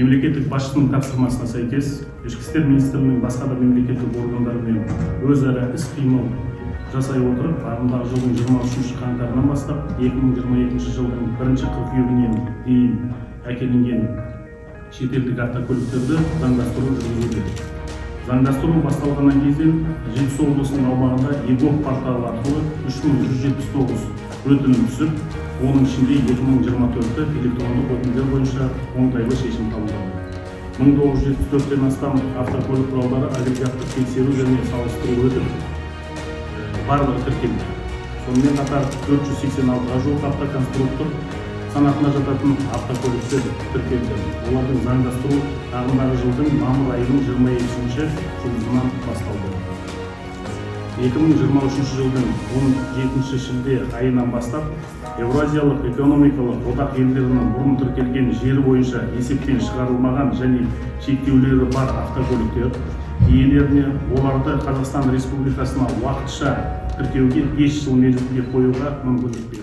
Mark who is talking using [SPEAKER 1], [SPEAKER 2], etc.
[SPEAKER 1] мемлекеттик башчынын тапсырмасына сайкес Ички иштер министрлигинин башка да мемлекеттик органдары менен өз ара ис-кыймыл жасай отырып, ағымдағы жылдың 23 қаңтарынан бастап 2022 жылдың 1-кыркүйегіне дейін әкелінген шетелдік автокөліктерді заңдастыру жүргізуде. Заңдастыру басталғаннан кейін Жетісу облысының аумағында ЕГОП порталы арқылы 3179 өтінім түсіп, оның ішінде 2024-ті электрондық өтінімдер бойынша оңтайлы шешім қабылданды. 1974-тен астам автокөлік құралдары агрегаттық тексеру және салыстыру өтіп, барлығы тіркелді. Сонымен қатар 486-ға жуық автоконструктор санатына жататын автокөліктер тіркелді. Олардың заңдастыру ағымдағы жылдың мамыр айының 22-ші жұмысынан басталды. 2023 жылдың 17 шілде айынан бастап Евразиялық экономикалық одақ елдерінің бұрын тіркелген жері бойынша есептен шығарылмаған және шектеулері бар автокөліктер иелеріне оларды Қазақстан Республикасына уақытша тіркеуге 5 жыл мерзімге қоюға мүмкіндік береді.